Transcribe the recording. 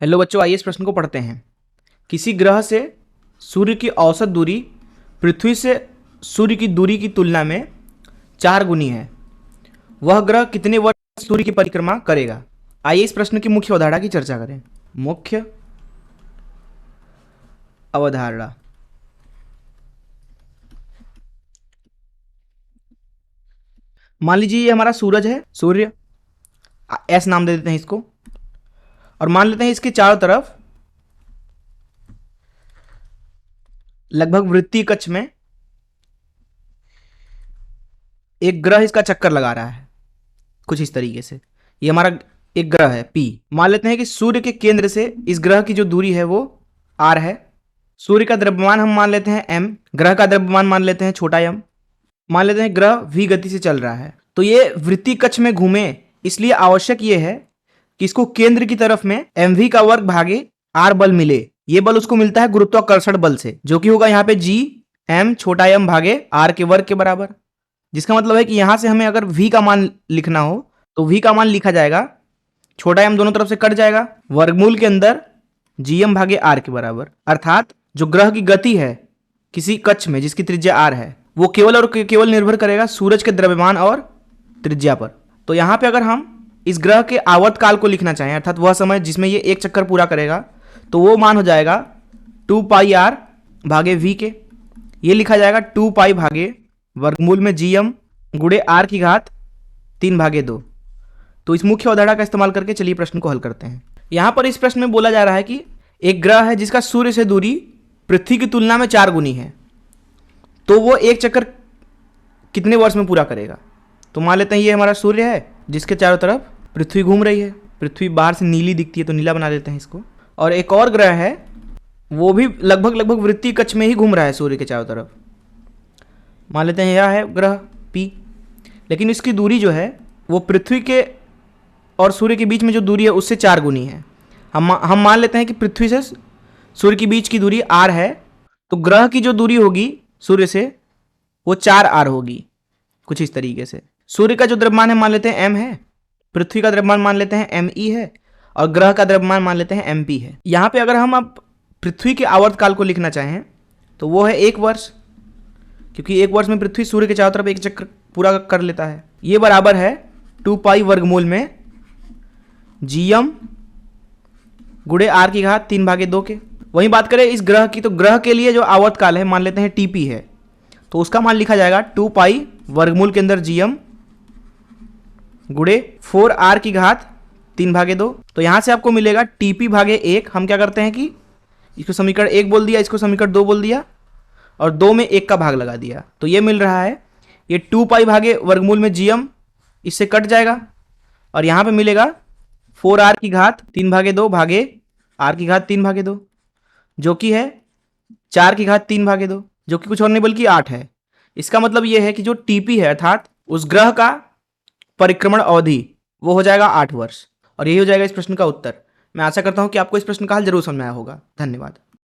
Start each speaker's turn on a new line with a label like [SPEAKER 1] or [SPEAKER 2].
[SPEAKER 1] Hello बच्चों, आइए इस प्रश्न को पढ़ते हैं। किसी ग्रह से सूर्य की औसत दूरी पृथ्वी से सूर्य की दूरी की तुलना में 4 गुनी है। वह ग्रह कितने वर्ष सूर्य की परिक्रमा करेगा? आइए इस प्रश्न की मुख्य अवधारणा की चर्चा करें। मुख्य अवधारणा। मान लीजिए ये हमारा सूरज है, सूर्य, एस नाम दे देते हैं इसको, और मान लेते हैं इसके चारों तरफ लगभग वृत्तीय कक्ष में एक ग्रह इसका चक्कर लगा रहा है, कुछ इस तरीके से। ये हमारा एक ग्रह है पी। मान लेते हैं कि सूर्य के केंद्र से इस ग्रह की जो दूरी है वो आर है। सूर्य का द्रव्यमान हम मान लेते हैं एम, ग्रह का द्रव्यमान मान लेते हैं छोटा एम। मान लेते हैं ग्रह v गति से चल रहा है, तो ये वृत्तीय कक्ष में घूमे, इसलिए आवश्यक ये है कि इसको केंद्र की तरफ में mv का वर्ग भागे r बल मिले। ये बल उसको मिलता है गुरुत्वाकर्षण बल से, जो कि होगा यहाँ पे g m छोटा m भागे r के वर्ग के बराबर। जिसका मतलब है कि यहां से हमें अगर v का मान लिखना हो तो v का मान लिखा जाएगा, छोटा m दोनों तरफ से कट जाएगा, वर्गमूल के अंदर gm भागे r के बराबर। अर्थात जो ग्रह की गति है किसी कक्ष में जिसकी त्रिज्या r है, वो केवल और केवल निर्भर करेगा सूरज के द्रव्यमान और त्रिज्या पर। तो यहाँ पे अगर हम इस ग्रह के आवर्त काल को लिखना चाहें, अर्थात वह समय जिसमें ये एक चक्कर पूरा करेगा, तो वो मान हो जाएगा 2 पाई आर भागे वी के। ये लिखा जाएगा 2 पाई भागे वर्गमूल में जीएम गुणे आर की घात 3 भागे 2। तो इस मुख्य अवधारणा का इस्तेमाल करके चलिए प्रश्न को हल करते हैं। यहाँ पर इस प्रश्न में बोला जा रहा है कि एक ग्रह है जिसका सूर्य से दूरी पृथ्वी की तुलना में 4 गुनी है, तो वो एक चक्कर कितने वर्ष में पूरा करेगा। तो मान लेते हैं ये हमारा सूर्य है जिसके चारों तरफ पृथ्वी घूम रही है। पृथ्वी बाहर से नीली दिखती है तो नीला बना देते हैं इसको। और एक और ग्रह है, वो भी लगभग वृत्तीय कक्ष में ही घूम रहा है सूर्य के चारों तरफ। मान लेते हैं यह है ग्रह पी, लेकिन इसकी दूरी जो है वो पृथ्वी के और सूर्य के बीच में जो दूरी है उससे 4 गुनी है। हम मान लेते हैं कि पृथ्वी से सूर्य के बीच की दूरी r है, तो ग्रह की जो दूरी होगी सूर्य से वो 4r होगी, कुछ इस तरीके से। सूर्य का जो द्रव्यमान है मान लेते हैं m है, पृथ्वी का द्रव्यमान मान लेते हैं me है, और ग्रह का द्रव्यमान मान लेते हैं mp है। यहाँ पे अगर हम अब पृथ्वी के आवर्त काल को लिखना चाहें तो वो है 1 वर्ष, क्योंकि 1 वर्ष में पृथ्वी सूर्य के चारों तरफ एक चक्कर पूरा कर लेता है। ये बराबर है 2 पाई वर्गमूल में gm गुणे r की घात 3 भागे 2 के। वहीं बात करें इस ग्रह की, तो ग्रह के लिए जो आवर्त काल है मान लेते हैं टीपी है, तो उसका मान लिखा जाएगा 2 पाई वर्गमूल के अंदर जीएम गुणे 4r की घात 3 भागे 2। तो यहां से आपको मिलेगा टीपी भागे 1। हम क्या करते हैं कि इसको समीकरण 1 बोल दिया, इसको समीकरण 2 बोल दिया, और 2 में 1 का भाग लगा दिया, तो ये मिल रहा है ये 2 पाई भागे वर्गमूल में जीएम, इससे कट जाएगा, और यहाँ पे मिलेगा 4r की घात 3 भागे 2 भागे r की घात 3 भागे 2, जो कि है 4 की घात 3 भागे 2, जो कि कुछ और नहीं बल्कि 8 है। इसका मतलब यह है कि जो टीपी है अर्थात उस ग्रह का परिक्रमण अवधि वो हो जाएगा 8 वर्ष, और यही हो जाएगा इस प्रश्न का उत्तर। मैं आशा करता हूं कि आपको इस प्रश्न का हल जरूर समझ में आया होगा। धन्यवाद।